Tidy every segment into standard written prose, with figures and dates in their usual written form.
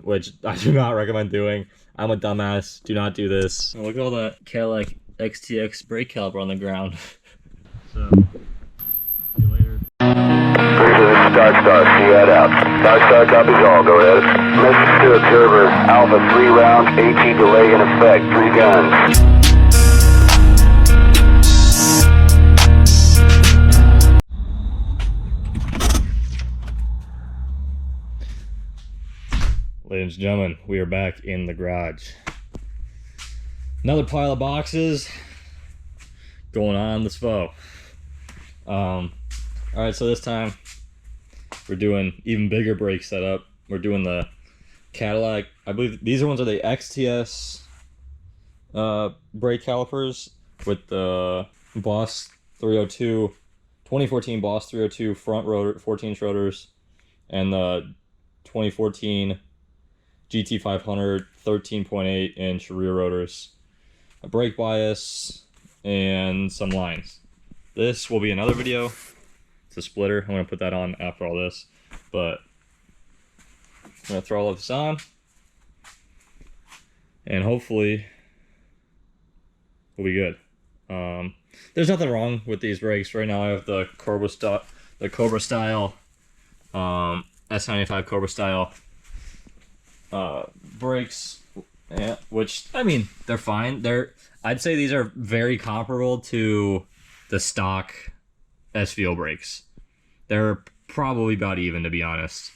which I do not recommend doing. I'm a dumbass. Do not do this. And look at all that Cadillac XTS brake caliper on the ground. So, see you later. Star, see that out. Star, copies all, go ahead. Message to observer, Alpha 3 rounds, AT delay in effect, 3 guns. Ladies and gentlemen, we are back in the garage. Another pile of boxes going on the SVO. Alright, so this time we're doing even bigger brake setup. We're doing the Cadillac, I believe these are the XTS brake calipers with the Boss 302, 2014 Boss 302 front rotor, 14-inch rotors, and the 2014 GT500 13.8-inch rear rotors, a brake bias, and some lines. This will be another video. It's a splitter. I'm going to put that on after all this, but I'm going to throw all of this on, and hopefully we'll be good. There's nothing wrong with these brakes. Right now I have the Cobra style S95 Cobra style brakes, yeah, which, I mean, they're fine. I'd say these are very comparable to the stock SVO brakes. They're probably about even, to be honest.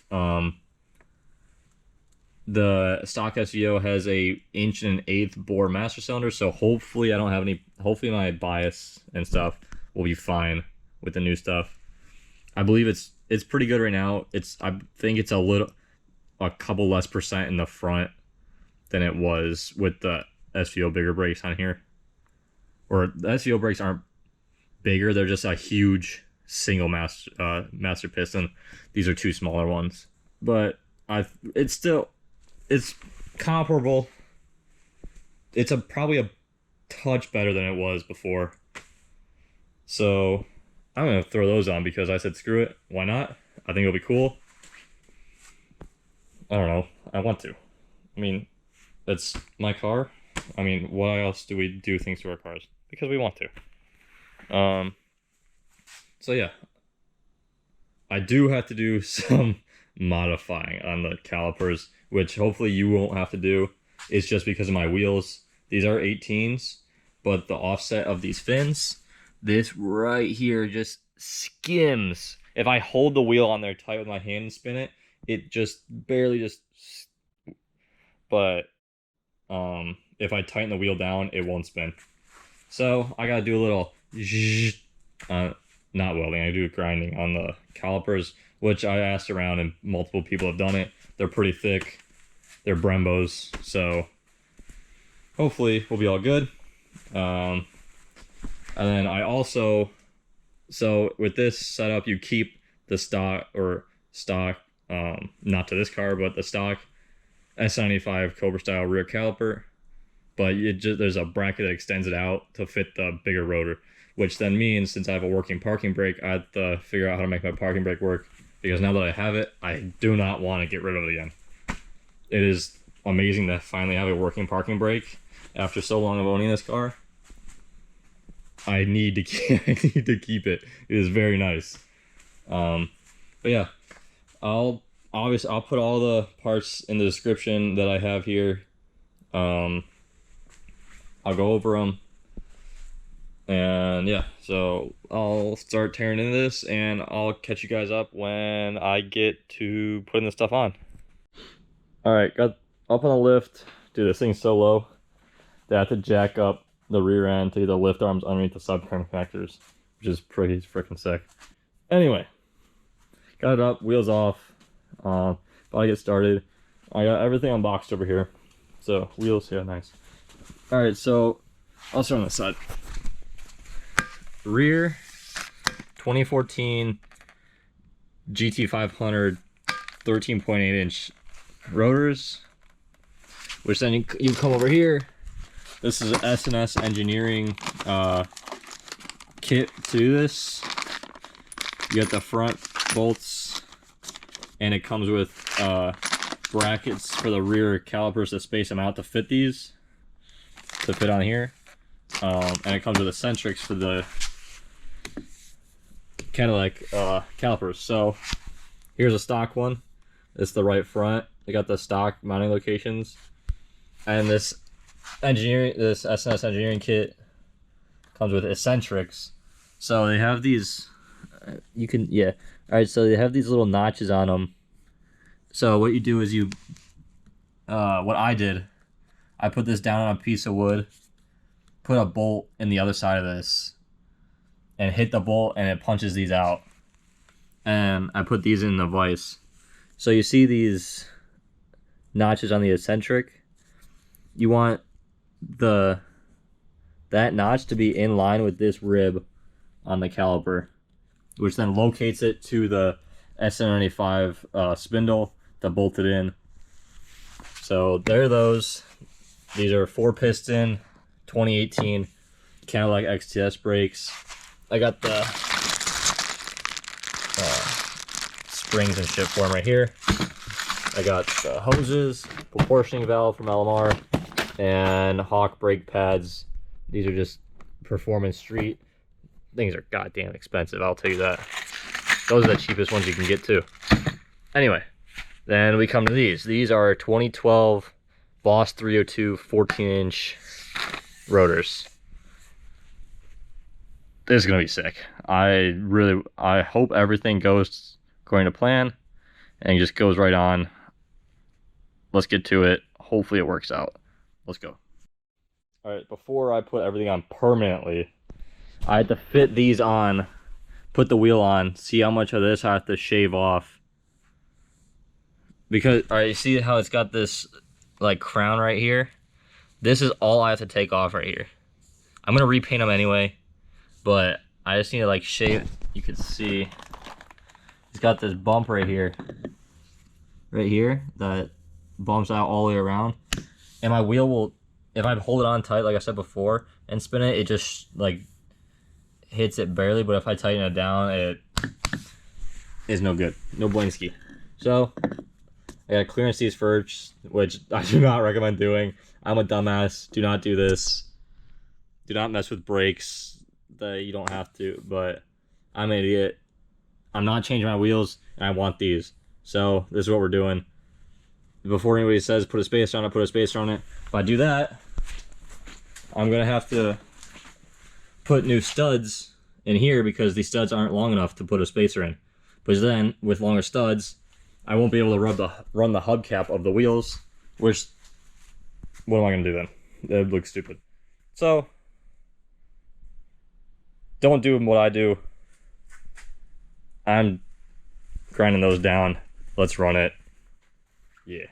The stock SVO has a 1 1/8 bore master cylinder, so hopefully I don't have any, hopefully my bias and stuff will be fine with the new stuff. I believe it's pretty good right now. I think it's a couple less percent in the front than it was with the SVO bigger brakes on here. Or the SVO brakes aren't bigger, they're just a huge single master piston. These are 2 smaller ones. But it's comparable. It's probably a touch better than it was before. So I'm gonna throw those on because I said screw it, why not? I think it'll be cool. I don't know. I want to. I mean, it's my car. I mean, why else do we do things to our cars? Because we want to. So yeah. I do have to do some modifying on the calipers, which hopefully you won't have to do. It's just because of my wheels. These are 18s, but the offset of these fins, this right here just skims. If I hold the wheel on there tight with my hand and spin it, it just barely but if I tighten the wheel down, it won't spin. So I gotta do a little not welding, I do grinding on the calipers, which I asked around and multiple people have done it. They're pretty thick, they're Brembos, so hopefully we'll be all good. And then I also, so with this setup, you keep the stock, not to this car, but the stock S95 Cobra style rear caliper, but there's a bracket that extends it out to fit the bigger rotor, which then means since I have a working parking brake, I have to figure out how to make my parking brake work, because now that I have it, I do not want to get rid of it again. It is amazing to finally have a working parking brake after so long of owning this car. I need to keep it. It is very nice. But yeah, I'll put all the parts in the description that I have here. I'll go over them, and yeah, so I'll start tearing into this, and I'll catch you guys up when I get to putting this stuff on. All right, got up on the lift. Dude, this thing's so low that I have to jack up the rear end to get the lift arms underneath the subframe connectors, which is pretty freaking sick. Anyway, got it up, wheels off. But I get started. I got everything unboxed over here. So wheels, yeah, nice. All right, so I'll start on the side. Rear 2014 GT500 13.8-inch rotors, which then you come over here. This is an S&S Engineering kit to do this. You got the front bolts, and it comes with brackets for the rear calipers to space them out to fit these, to fit on here. And it comes with eccentrics for the Cadillac calipers. So here's a stock one. It's the right front. They got the stock mounting locations, and this S&S Engineering kit comes with eccentrics. So they have these. You can All right. So they have these little notches on them. So what you do is you. What I did, I put this down on a piece of wood, put a bolt in the other side of this, and hit the bolt, and it punches these out. And I put these in the vise. So you see these notches on the eccentric. You want that notch to be in line with this rib on the caliper, which then locates it to the SN95 spindle to bolt it in. So there are those. These are 4-piston 2018 Cadillac XTS brakes. I got the springs and shit for them right here. I got the hoses, proportioning valve from LMR, and Hawk brake pads. These are just Performance Street. Things are goddamn expensive, I'll tell you that. Those are the cheapest ones you can get too. Anyway, then we come to these. These are 2012 Boss 302 14-inch rotors. This is gonna be sick. I hope everything goes according to plan and just goes right on. Let's get to it. Hopefully it works out. Let's go. All right, before I put everything on permanently, I had to fit these on, put the wheel on, see how much of this I have to shave off. Because, all right, you see how it's got this like crown right here? This is all I have to take off right here. I'm gonna repaint them anyway, but I just need to like shave. You can see it's got this bump right here that bumps out all the way around, and my wheel will, if I hold it on tight like I said before and spin it, it just like hits it barely, but if I tighten it down, it is no good. No blinksky. So I gotta clearance these first, which I do not recommend doing. I'm a dumbass. Do not do this. Do not mess with brakes that you don't have to, but I'm an idiot. I'm not changing my wheels, and I want these. So this is what we're doing. Before anybody says put a spacer on it, put a spacer on it. If I do that, I'm gonna have to put new studs in here because these studs aren't long enough to put a spacer in. But then with longer studs, I won't be able to run the hubcap of the wheels, which, what am I gonna do then? That looks stupid. So don't do what I do. I'm grinding those down. Let's run it. Yeah.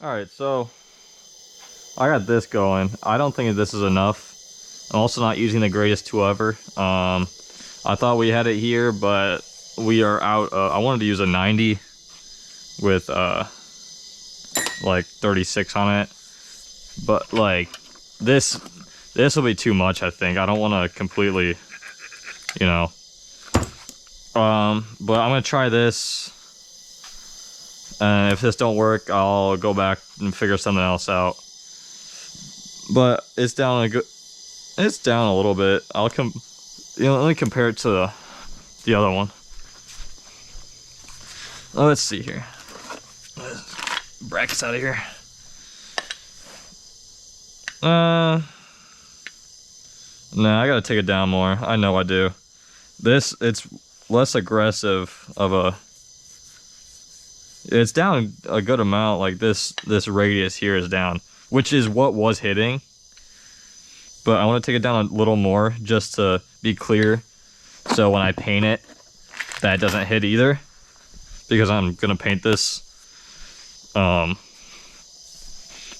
Alright, so I got this going. I don't think this is enough. I'm also not using the greatest tool ever. I thought we had it here, but we are out. I wanted to use a 90 with like 36 on it, but like this will be too much, I think. I don't want to completely, you know, but I'm gonna try this. And if this don't work, I'll go back and figure something else out. But it's down a little bit. Let me compare it to the other one. Oh, let's see here. Brackets out of here. Nah, I gotta take it down more. I know I do. This, it's less aggressive of a... It's down a good amount, like this radius here is down, which is what was hitting. But I want to take it down a little more just to be clear. So when I paint it, that doesn't hit either. Because I'm gonna paint this. But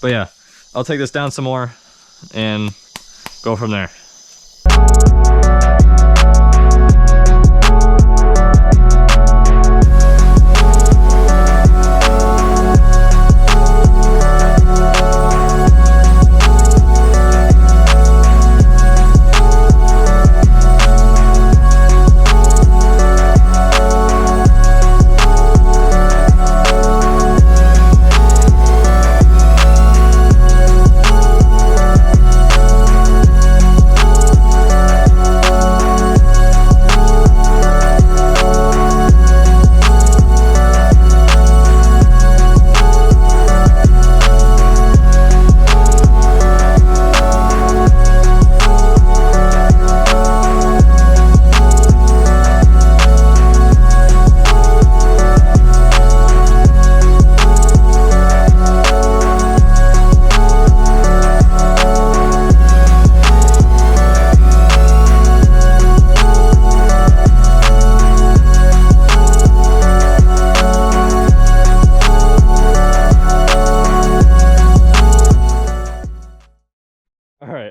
yeah, I'll take this down some more and go from there.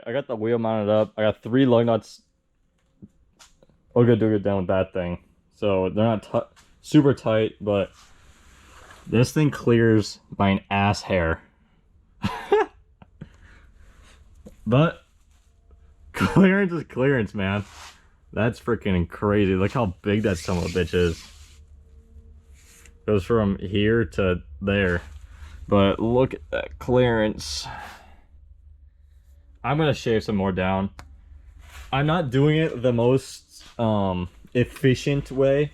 I got the wheel mounted up. I got 3 lug nuts. We'll go do it down with that thing. So they're not super tight, but this thing clears by an ass hair. But clearance is clearance, man. That's freaking crazy. Look how big that son of a bitch is. Goes from here to there. But look at that clearance. I'm gonna shave some more down. I'm not doing it the most efficient way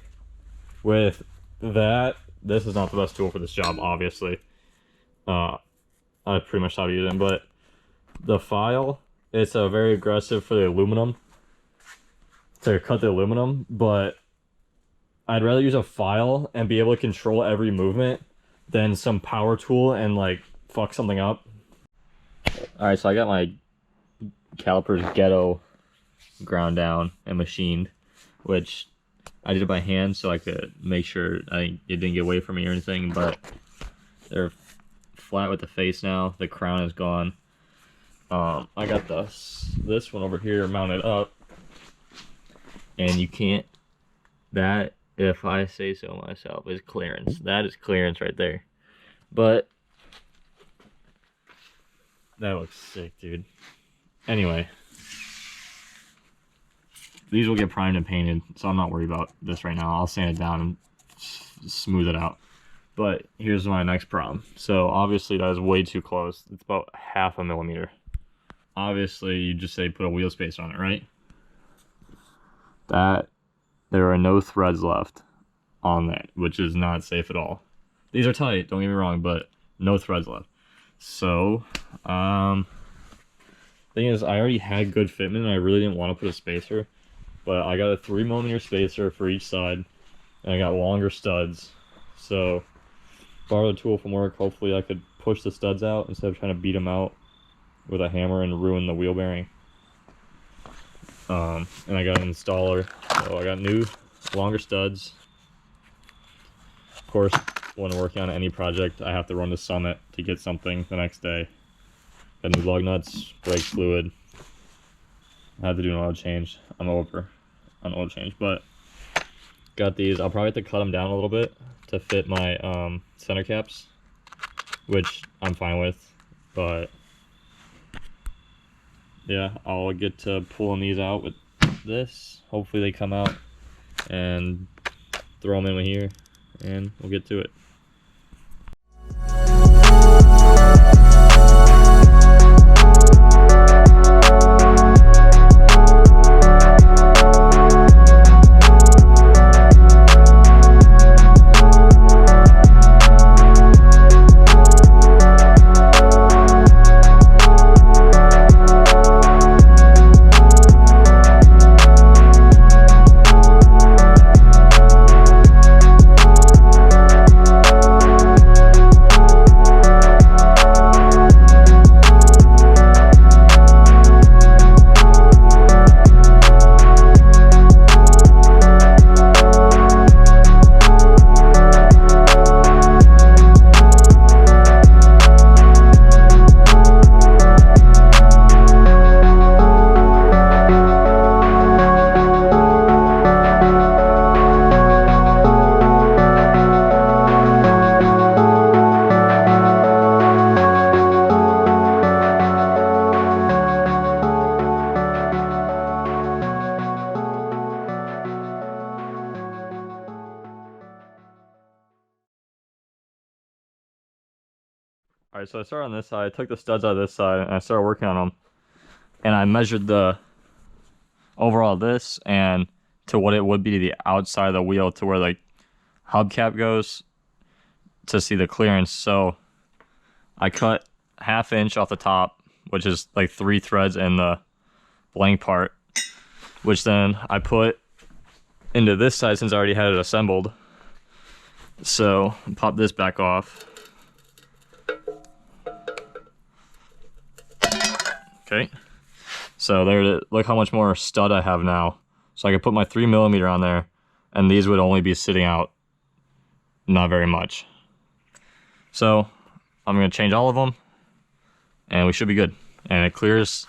with that. This is not the best tool for this job, obviously. I pretty much stopped using, but the file, it's very aggressive for the aluminum, to cut the aluminum, but I'd rather use a file and be able to control every movement than some power tool and like fuck something up. Alright, so I got my calipers ghetto ground down and machined, which I did it by hand so I could make sure it didn't get away from me or anything, but they're flat with the face now. The crown is gone. I got this one over here mounted up, and you can't, that, if I say so myself, is clearance. That is clearance right there. But that looks sick, dude. Anyway, these will get primed and painted, so I'm not worried about this right now. I'll sand it down and smooth it out. But here's my next problem. So obviously that is way too close. It's about 0.5 millimeter. Obviously you just say put a wheel spacer on it, right? That, there are no threads left on that, which is not safe at all. These are tight, don't get me wrong, but no threads left. So, thing is, I already had good fitment and I really didn't want to put a spacer, but I got a 3 millimeter spacer for each side and I got longer studs. So borrowed a tool from work. Hopefully I could push the studs out instead of trying to beat them out with a hammer and ruin the wheel bearing. And I got an installer, so I got new longer studs. Of course, when working on any project, I have to run to Summit to get something the next day. Got new lug nuts, brake fluid. I had to do an oil change. I'm over an oil change, but got these. I'll probably have to cut them down a little bit to fit my center caps, which I'm fine with, but yeah, I'll get to pulling these out with this. Hopefully they come out, and throw them in here and we'll get to it. All right, so I started on this side. I took the studs out of this side and I started working on them. And I measured the overall this and to what it would be to the outside of the wheel to where the hubcap goes to see the clearance. So I cut 1/2 inch off the top, which is like 3 threads in the blank part, which then I put into this side since I already had it assembled. So pop this back off. Okay. So there, look how much more stud I have now. So I could put my 3mm on there, and these would only be sitting out not very much. So I'm gonna change all of them, and we should be good. And it clears.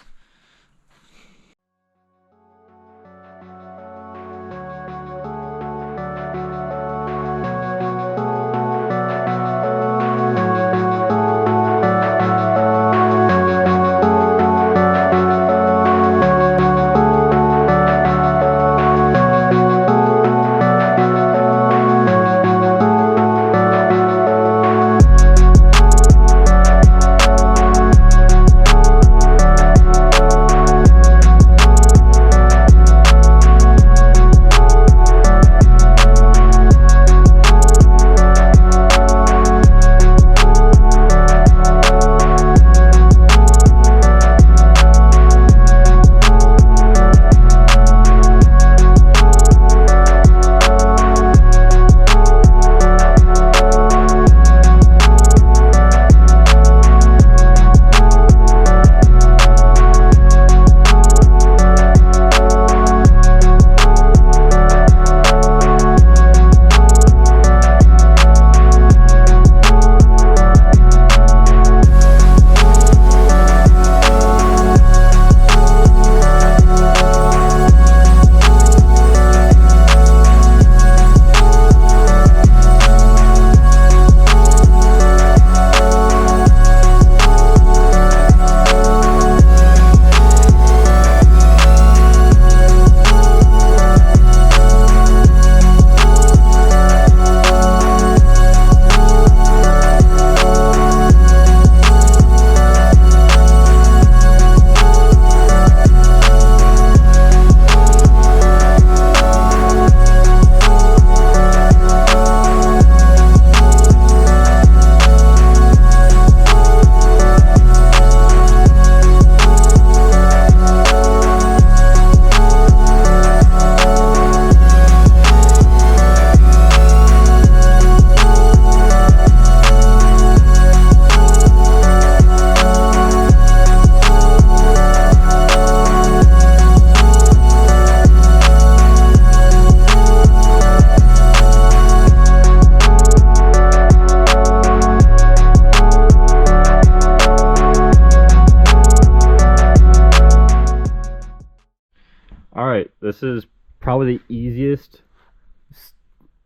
Alright, this is probably the easiest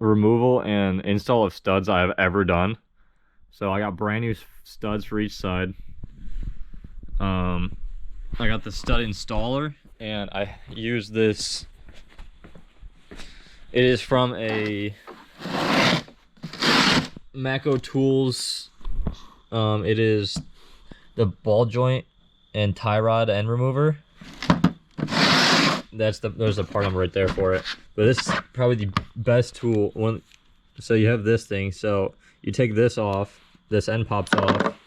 removal and install of studs I've ever done. So I got brand new studs for each side. I got the stud installer and I use this. It is from a Mako Tools. It is the ball joint and tie rod end remover. There's the part number right there for it. But this is probably the best tool. So you have this thing. So you take this off. This end pops off,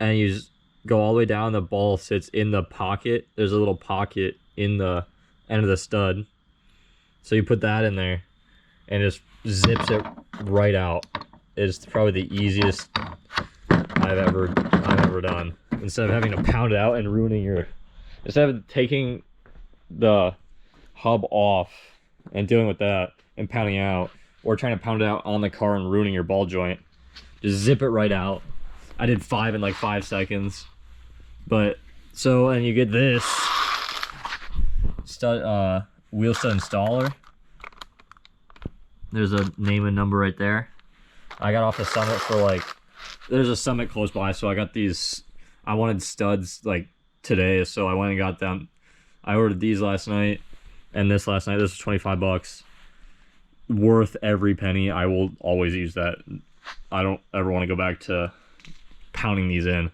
and you just go all the way down. The ball sits in the pocket. There's a little pocket in the end of the stud. So you put that in there, and it just zips it right out. It's probably the easiest I've ever done. Instead of having to pound it out and ruining your, instead of taking the hub off and dealing with that and pounding out, or trying to pound it out on the car and ruining your ball joint, just zip it right out. I did 5 in like 5 seconds. But so, and you get this stud, wheel stud installer. There's a name and number right there. I got off the Summit for like, there's a Summit close by, so I got these. I wanted studs like today, so I went and got them. I ordered these last night and this last night. This was 25 bucks. Worth every penny. I will always use that. I don't ever want to go back to pounding these in.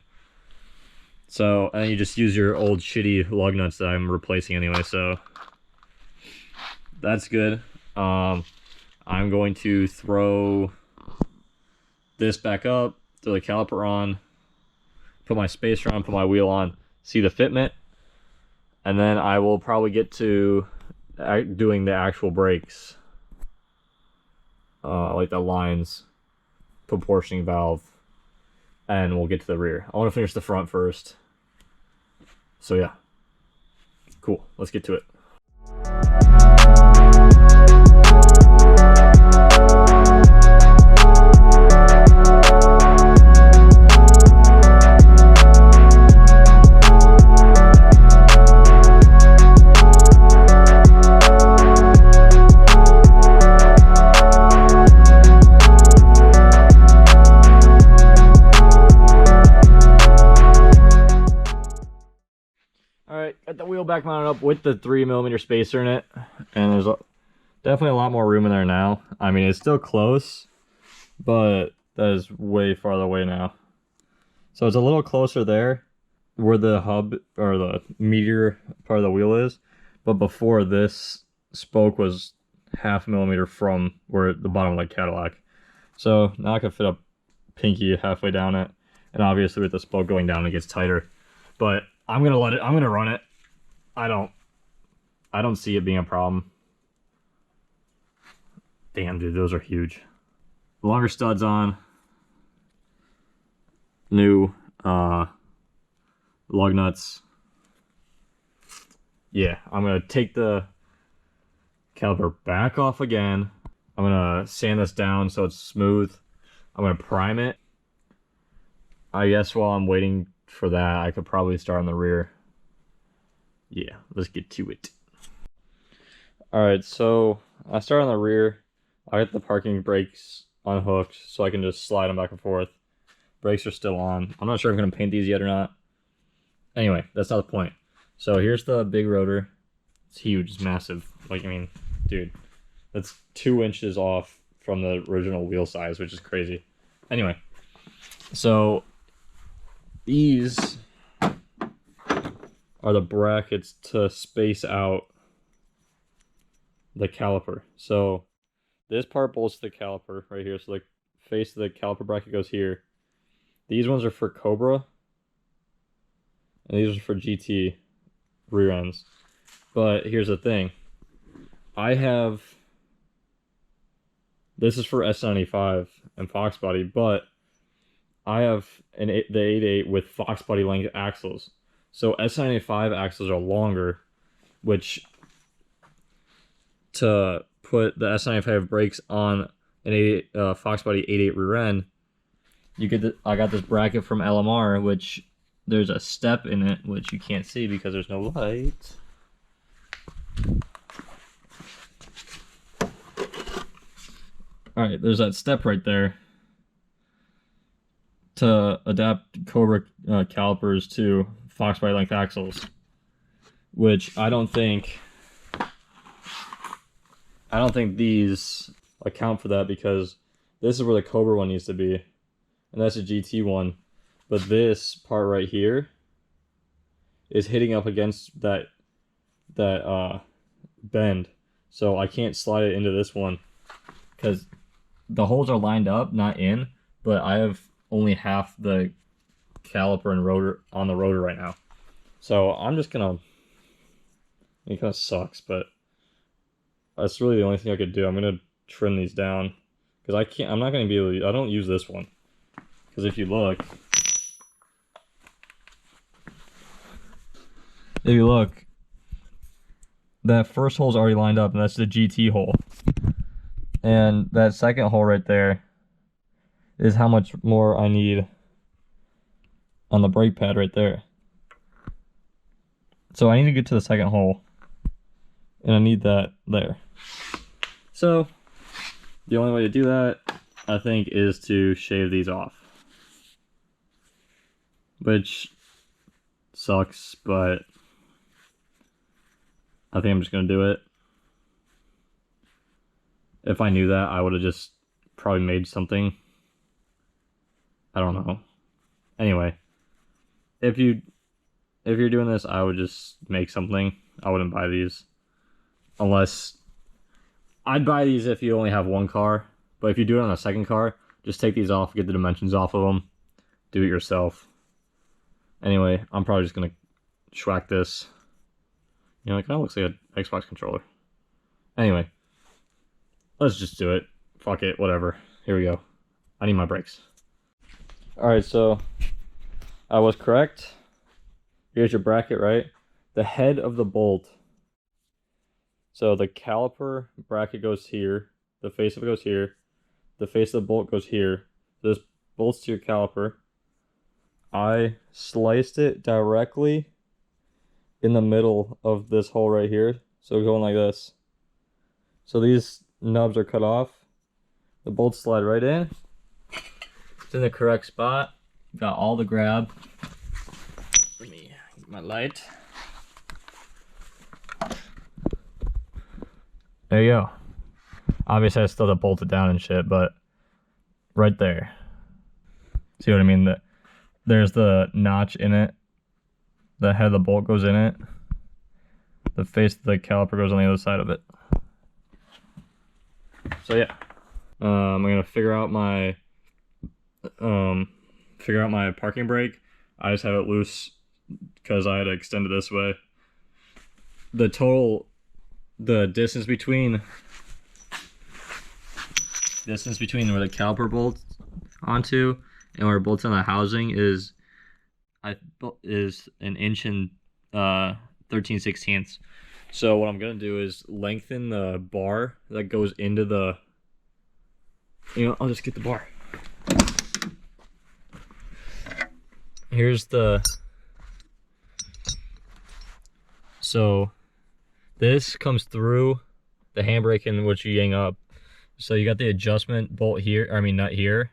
So, and you just use your old shitty lug nuts that I'm replacing anyway, so that's good. I'm going to throw this back up, throw the caliper on, put my spacer on, put my wheel on, see the fitment, and then I will probably get to doing the actual brakes, like the lines, proportioning valve, and we'll get to the rear. I want to finish the front first. So yeah, cool, let's get to it. Alright, got the wheel back mounted up with the 3mm spacer in it, and there's definitely a lot more room in there now. I mean, it's still close, but that is way farther away now. So it's a little closer there where the hub or the meteor part of the wheel is, but before this spoke was 0.5 millimeter from where the bottom of the Cadillac. So now I can fit a pinky halfway down it, and obviously with the spoke going down it gets tighter. But I'm gonna run it. I don't see it being a problem. Damn, dude, those are huge. Longer studs on. New lug nuts. Yeah, I'm gonna take the caliper back off again. I'm gonna sand this down so it's smooth. I'm gonna prime it. I guess while I'm waiting for that, I could probably start on the rear. Yeah, let's get to it. Alright, so I start on the rear. I got the parking brakes unhooked so I can just slide them back and forth. Brakes are still on. I'm not sure if I'm going to paint these yet or not. Anyway, that's not the point. So here's the big rotor. It's huge, it's massive. Like, I mean, dude, that's 2 inches off from the original wheel size, which is crazy. Anyway, so these are the brackets to space out the caliper. So this part bolts to the caliper right here. So the face of the caliper bracket goes here. These ones are for Cobra, and these are for GT rear ends. But here's the thing. This is for S95 and Foxbody, but I have the 8.8 with Foxbody length axles. So S95 axles are longer, which to put the S95 brakes on an Foxbody 8.8 rear end, I got this bracket from LMR, which there's a step in it, which you can't see because there's no light. Alright, there's that step right there to adapt Cobra calipers to Foxbody length axles, which I don't think these account for that, because this is where the Cobra one needs to be, and that's a GT one, but this part right here is hitting up against that bend, so I can't slide it into this one because the holes are lined up, not in, but I have only half the caliper and rotor on the rotor right now. So I'm just gonna, it kind of sucks, but that's really the only thing I could do. I'm gonna trim these down because I'm not gonna be able to, I don't use this one, because if you look, that first hole's already lined up, and that's the GT hole, and that second hole right there is how much more I need on the brake pad right there. So I need to get to the second hole, and I need that there. So the only way to do that, I think, is to shave these off, which sucks, but I think I'm just gonna do it. If I knew that, I would have just probably made something. I don't know. Anyway, if you're doing this, I would just make something. I wouldn't buy these unless I'd buy these if you only have one car. But if you do it on a second car, just take these off, get the dimensions off of them, do it yourself. Anyway, I'm probably just gonna schwack this. You know, it kind of looks like an Xbox controller. Anyway, let's just do it. Fuck it, whatever. Here we go. I need my brakes. Alright, so I was correct. Here's your bracket, right? The head of the bolt. So the caliper bracket goes here. The face of it goes here. The face of the bolt goes here. This bolts to your caliper. I sliced it directly in the middle of this hole right here. So going like this. So these nubs are cut off. The bolts slide right in. It's in the correct spot. Got all the grab. Let me get my light. There you go. Obviously I still have to bolt it down and shit, but right there. See what I mean? There's the notch in it. The head of the bolt goes in it. The face of the caliper goes on the other side of it. So yeah. I'm gonna figure out my parking brake. I just have it loose because I had to extend it this way. The distance between where the caliper bolts onto and where it bolts on the housing is an inch and 13/16. So what I'm gonna do is lengthen the bar that goes into the. You know, I'll just get the bar. Here's the. So this comes through the handbrake in which you yang up. So you got the adjustment bolt here. I mean, nut here.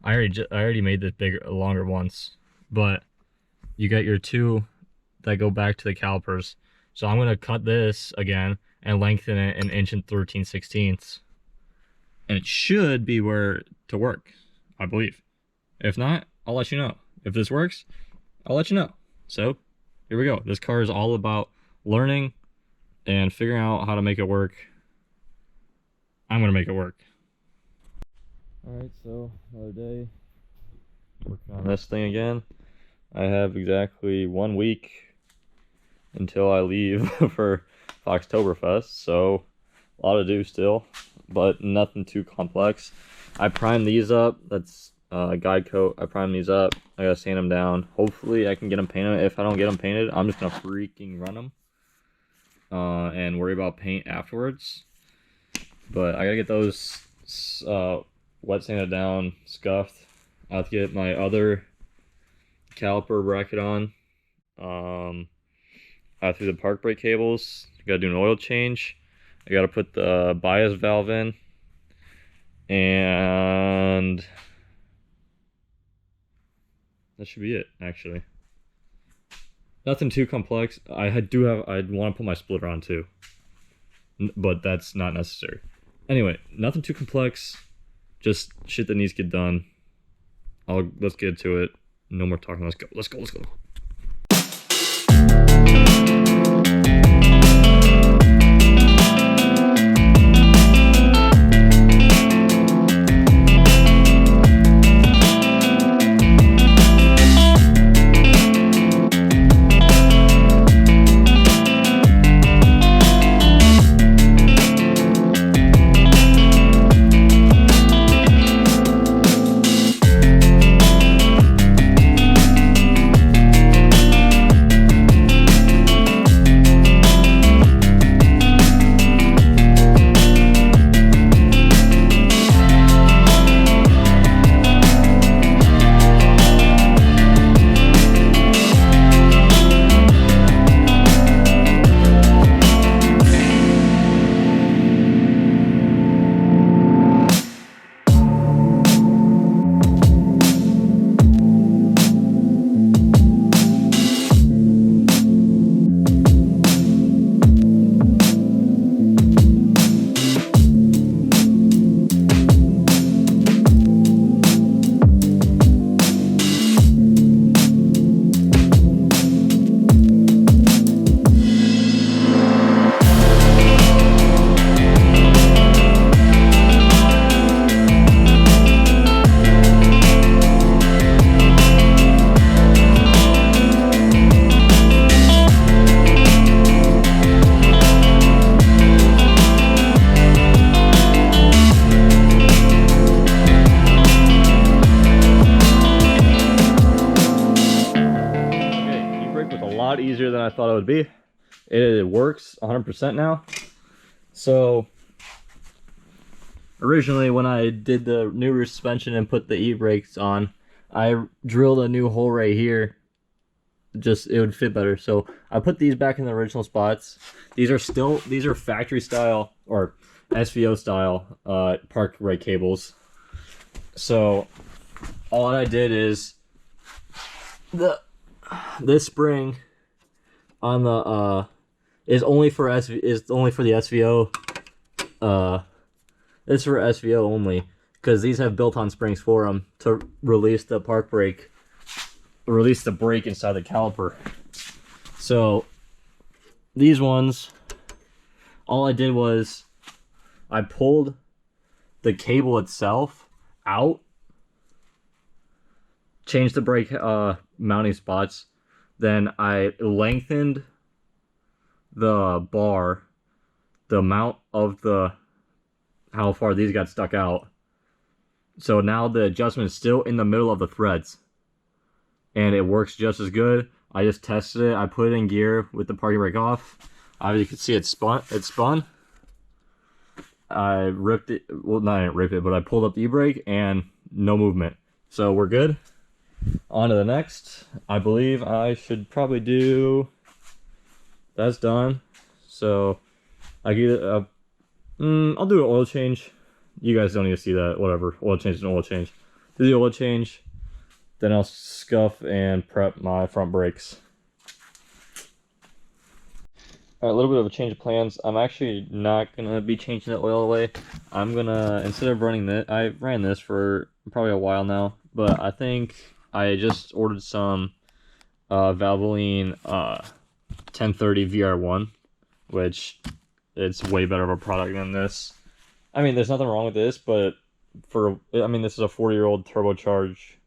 I already made this longer once, but you got your two that go back to the calipers. So I'm gonna cut this again and lengthen it an inch and 13/16. And it should be where to work, I believe. If not, I'll let you know. If this works, I'll let you know. So here we go. This car is all about learning and figuring out how to make it work. I'm gonna make it work. Alright, so another day working on this thing again. I have exactly 1 week until I leave for Foxtoberfest, so a lot to do still, but nothing too complex. I primed these up. That's guide coat. I primed these up. I gotta sand them down. Hopefully I can get them painted. If I don't get them painted, I'm just gonna freaking run them and worry about paint afterwards. But I gotta get those wet sanded down, scuffed. I have to get my other caliper bracket on. I have to do the park brake cables. Gotta do an oil change. I gotta put the bias valve in. And that should be it, actually. Nothing too complex. I'd want to put my splitter on too, but that's not necessary. Anyway, nothing too complex. Just shit that needs to get done. Let's get to it. No more talking. Let's go. Let's go. Let's go. I thought it would be. It works 100% now. So originally when I did the new rear suspension and put the e-brakes on, I drilled a new hole right here. Just it would fit better. So I put these back in the original spots. These are factory style or SVO style park brake cables. So all I did is this spring on the is only for the SVO. It's for SVO only because these have built-on springs for them to release the park brake, release the brake inside the caliper. So these ones, all I did was I pulled the cable itself out, changed the brake mounting spots, then I lengthened the bar, the amount of how far these got stuck out. So now the adjustment is still in the middle of the threads, and it works just as good. I just tested it. I put it in gear with the parking brake off. Obviously, you can see it spun. I ripped it. Well, not I didn't rip it, but I pulled up the e-brake and no movement. So we're good. On to the next. I believe I should probably do. That's done. So I get I'll do an oil change. You guys don't need to see that. Whatever. Oil change is an oil change. Do the oil change. Then I'll scuff and prep my front brakes. Alright, a little bit of a change of plans. I'm actually not going to be changing the oil away. I'm going to, instead of running this, I ran this for probably a while now, but I think I just ordered some Valvoline 1030 VR1, which it's way better of a product than this. I mean, there's nothing wrong with this, but this is a 40-year-old turbocharged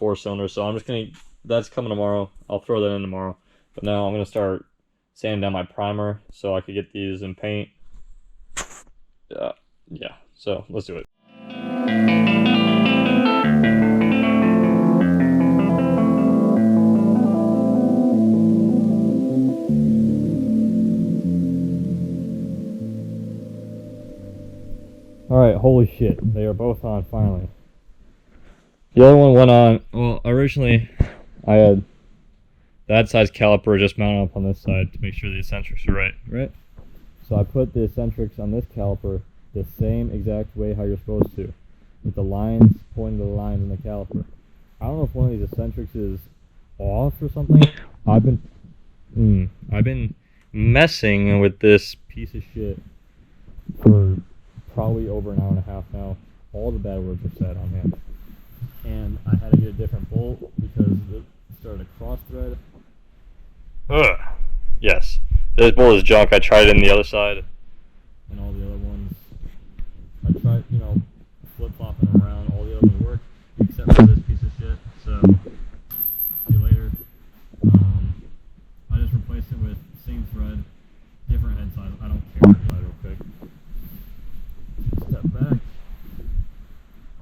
4-cylinder, so I'm just gonna, that's coming tomorrow. I'll throw that in tomorrow. But now I'm gonna start sanding down my primer so I could get these in paint. Yeah, so let's do it. Alright, holy shit. They are both on finally. The other one went on, well, originally I had that size caliper just mounted up on this side to make sure the eccentrics are right? So I put the eccentrics on this caliper the same exact way how you're supposed to, with the lines pointing to the lines in the caliper. I don't know if one of these eccentrics is off or something. I've been messing with this piece of shit for probably over an hour and a half now. All the bad words are said on him. And I had to get a different bolt because it started a cross thread. Ugh. Yes. This bolt is junk. I tried it in the other side. And all the other ones. I tried, flip-flopping around. All the other ones work, except for this piece of shit. So, see you later. I just replaced it with same thread, different head size. I don't care. Real quick. Step back.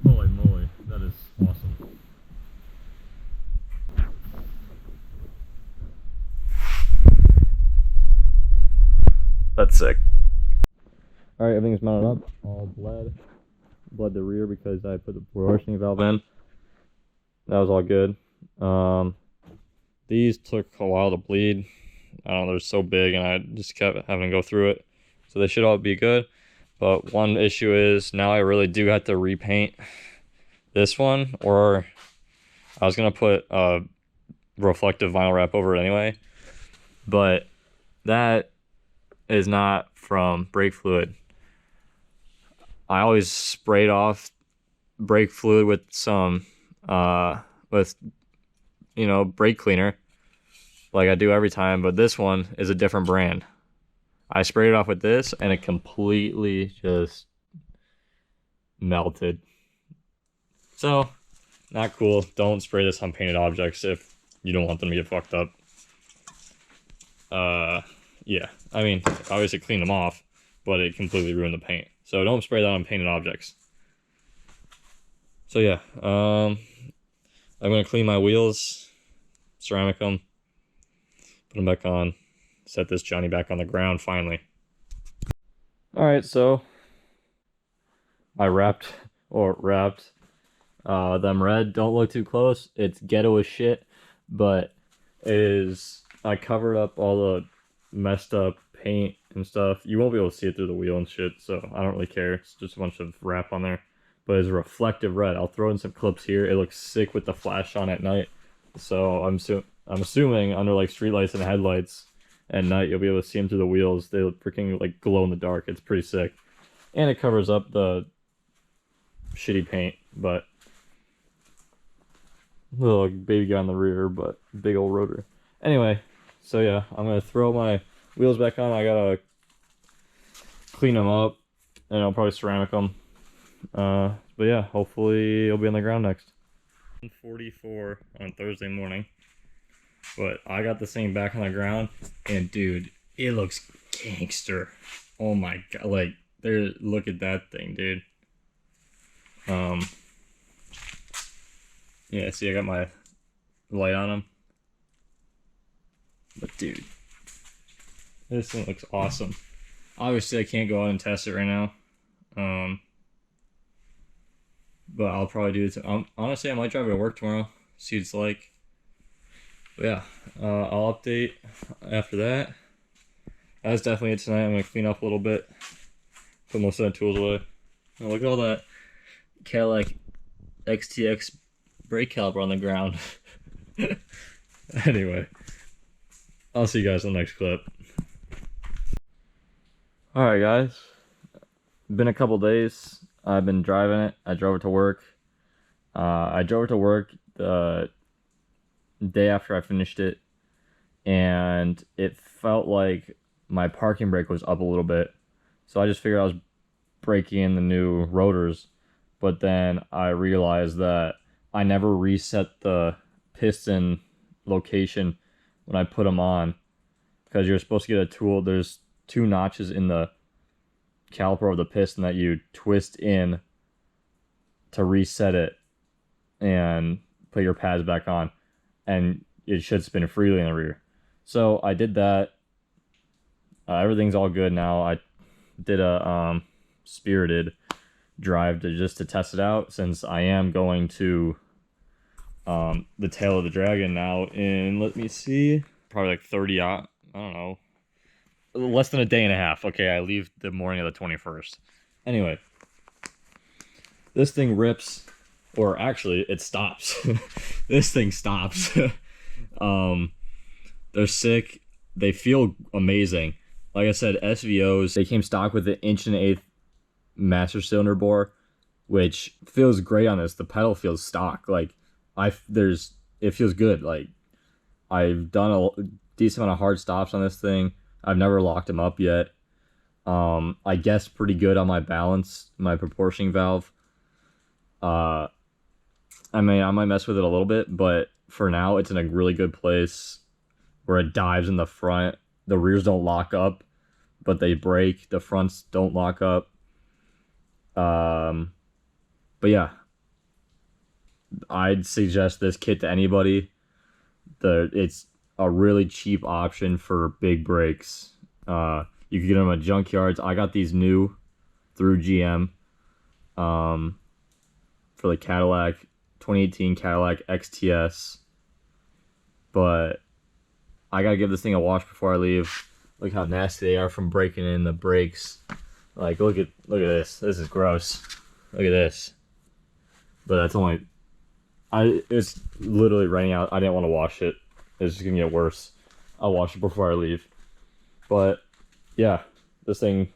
Holy moly, that is awesome. That's sick. Alright, everything's mounted up. All bled the rear because I put the portioning valve in. That was all good. These took a while to bleed. I don't know, they're so big and I just kept having to go through it. So they should all be good. But one issue is now I really do have to repaint this one, or I was going to put a reflective vinyl wrap over it anyway. But that is not from brake fluid. I always sprayed off brake fluid with some, brake cleaner like I do every time, but this one is a different brand. I sprayed it off with this and it completely just melted. So, not cool. Don't spray this on painted objects if you don't want them to get fucked up. Yeah. I mean, obviously clean them off, but it completely ruined the paint. So don't spray that on painted objects. So yeah, I'm going to clean my wheels, ceramic them, Put them back on. Set this Johnny back on the ground finally. Alright, so I wrapped them red. Don't look too close. It's ghetto as shit, but it is. I covered up all the messed up paint and stuff. You won't be able to see it through the wheel and shit, so I don't really care. It's just a bunch of wrap on there, but it's a reflective red. I'll throw in some clips here. It looks sick with the flash on at night. So I'm assuming under like streetlights and headlights at night you'll be able to see them through the wheels. They look freaking like glow in the dark. It's pretty sick, and it covers up the shitty paint, but little baby guy on the rear, but big old rotor. Anyway, so yeah, I'm gonna throw my wheels back on. I gotta clean them up, and I'll probably ceramic them. But yeah, hopefully it'll be on the ground next. 1:44 on Thursday morning, but I got this thing back on the ground, and dude, it looks gangster. Oh my god, like there, look at that thing, dude. Yeah, see, I got my light on them. But dude, this thing looks awesome. Obviously, I can't go out and test it right now. But I'll probably do it. Honestly, I might drive it to work tomorrow. See what it's like. But yeah, I'll update after that. That's definitely it tonight. I'm gonna clean up a little bit. Put most of the tools away. Oh, look at all that Cadillac XTS brake caliper on the ground. Anyway, I'll see you guys in the next clip. Alright guys, been a couple days. I've been driving it. I drove it to work. I drove it to work the day after I finished it, and it felt like my parking brake was up a little bit. So I just figured I was breaking in the new rotors, but then I realized that I never reset the piston location when I put them on, because you're supposed to get a tool. There's 2 notches in the caliper of the piston that you twist in to reset it and put your pads back on, and it should spin freely in the rear. So I did that. Everything's all good now. I did a spirited drive to test it out, since I am going to the tail of the dragon now in, let me see, probably like 30 I don't know, less than a day and a half. Okay, I leave the morning of the 21st. Anyway, this thing rips, or actually it stops. This thing stops. They're sick. They feel amazing. Like I said, SVOs, they came stock with the 1.1/8" master cylinder bore, which feels great on this. The pedal feels stock. Like it feels good. Like I've done a decent amount of hard stops on this thing. I've never locked them up yet. I guess pretty good on my balance, my proportioning valve. I mean, I might mess with it a little bit, but for now, it's in a really good place where it dives in the front. The rears don't lock up, but they break. The fronts don't lock up. But yeah, I'd suggest this kit to anybody. It's a really cheap option for big brakes. You can get them at junkyards. I got these new through GM for the Cadillac 2018 Cadillac XTS, but I gotta give this thing a wash before I leave. Look how nasty they are from breaking in the brakes. Like, look at this. This is gross. Look at this. But that's only, it's literally raining out. I didn't want to wash it. It's just gonna get worse. I'll wash it before I leave. But yeah, this thing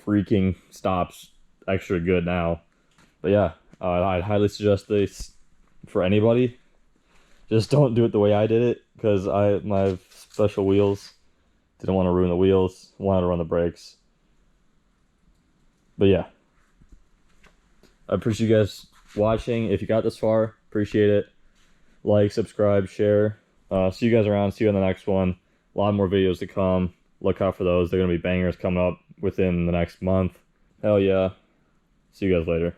freaking stops extra good now. But yeah, I'd highly suggest this for anybody. Just don't do it the way I did it, because my special wheels, didn't want to ruin the wheels, wanted to run the brakes. But yeah, I appreciate you guys watching. If you got this far, appreciate it. Like, subscribe, share. See you guys around. See you on the next one. A lot more videos to come. Look out for those. They're going to be bangers coming up within the next month. Hell yeah. See you guys later.